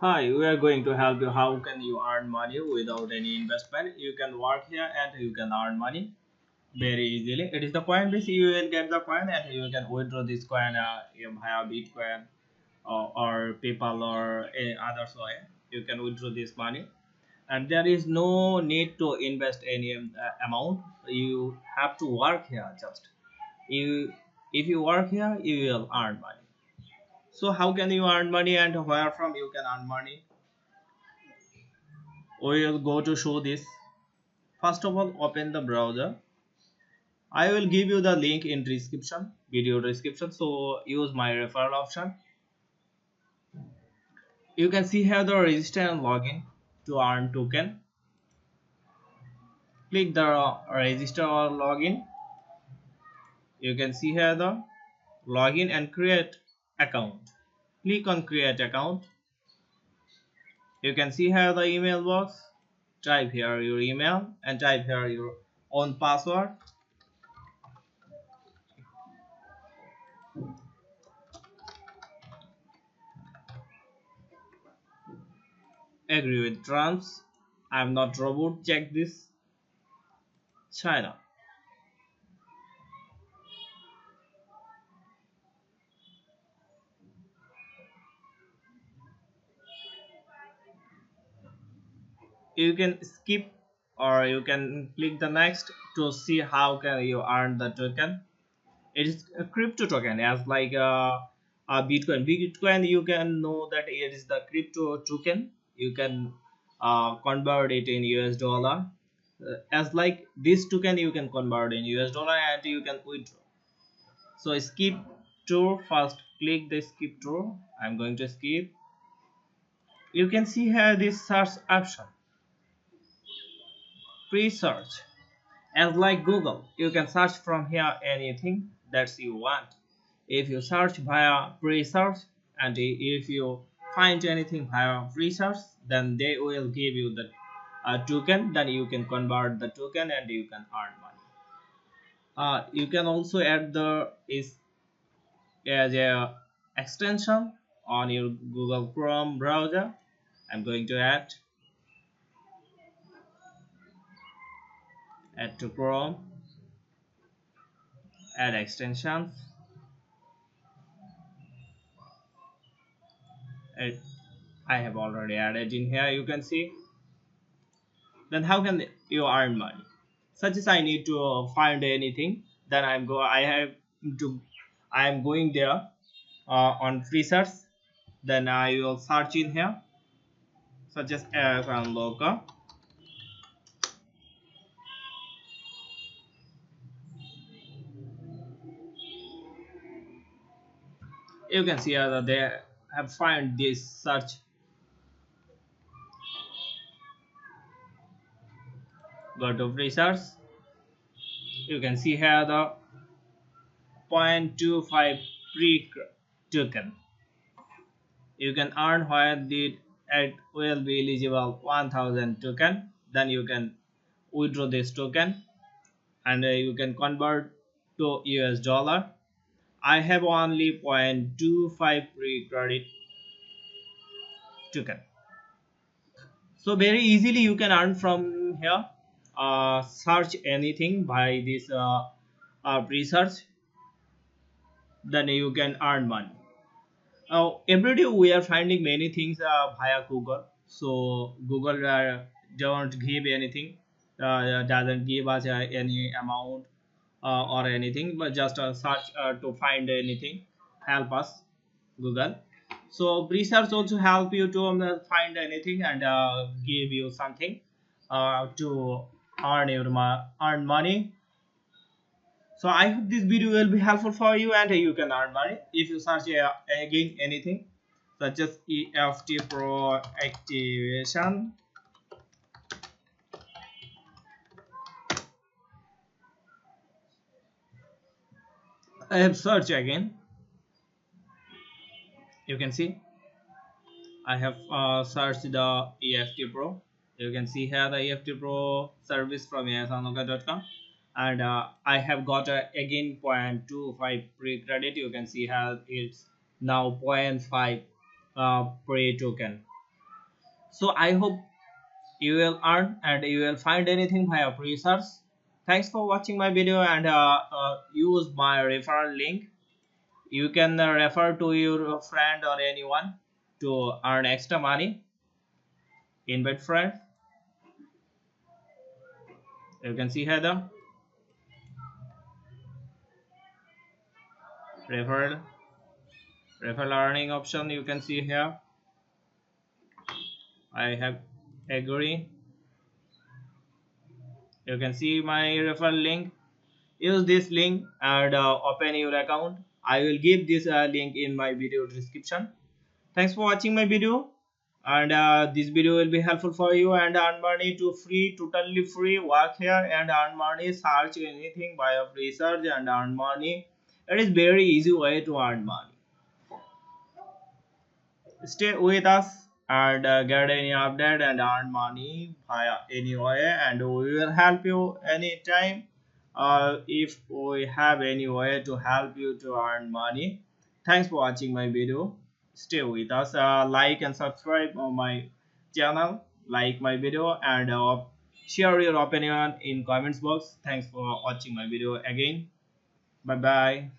Hi, we are going to help you how can you earn money without any investment. You can work here and you can earn money very easily. It is the coin base, you will get the coin and you can withdraw this coin via Bitcoin or PayPal or any other way. You can withdraw this money and there is no need to invest any amount. You have to work here just. You if you work here, you will earn money. So how can you earn money and where from you can earn money? We will go to show this. First of all, open the browser. I will give you the link in description, video description. So use my referral option. You can see here the register and login to earn token. Click the register or login. You can see here the login and create account. Click on create account. You can see here the email box. Type here your email and type here your own password. Agree with terms. I'm not robot. Check this. China. You can skip or you can click the next to see how can you earn the token. It is a crypto token as like a bitcoin. You can know that it is the crypto token. You can convert it in US dollar. As like this token you can convert in US dollar and you can withdraw. So skip tour first. Click the skip tour. I'm going to skip. You can see here this search option, pre-search. As like Google, you can search from here anything that you want. If you search via pre-search and if you find anything via research, then they will give you the token. Then you can convert the token and you can earn money. You can also add the is as a extension on your Google Chrome browser. I'm going to add to Chrome, add extensions. It, I have already added in here. You can see. Then how can you earn money? Such as I need to find anything, then I am going there on research. Then I will search in here, such as Asunlocker. You can see that they have find this search. Go to research. You can see here the 0.25 pre token. You can earn where it will be eligible 1000 token. Then you can withdraw this token and you can convert to US dollar. I have only 0.25 free credit token. So very easily you can earn from here. Search anything by this research, then you can earn money. Every day we are finding many things via Google. So Google don't give anything, doesn't give us any amount or anything, but just search to find anything. Help us Google. So research also help you to find anything and give you something to earn money. So I hope this video will be helpful for you and you can earn money if you search again anything such as EFT Pro activation. I have searched again. You can see I have searched the EFT Pro. You can see here the EFT Pro service from asunlocker.com, and I have got again 0.25 pre credit. You can see here it's now 0.5 pre token. So I hope you will earn and you will find anything via research. Thanks for watching my video, and use my referral link. You can refer to your friend or anyone to earn extra money. Invite friend. You can see here the referral referral earning option. You can see here. I have agree. You can see my referral link. Use this link and open your account. I will give this link in my video description. Thanks for watching my video, and this video will be helpful for you and earn money to free, totally free. Work here and earn money. Search anything by a research and earn money. It is very easy way to earn money. Stay with us and get any update and earn money via any way, and we will help you anytime. If we have any way to help you to earn money. Thanks for watching my video. Stay with us. Like and subscribe on my channel, like my video, and share your opinion in comments box. Thanks for watching my video again. Bye bye.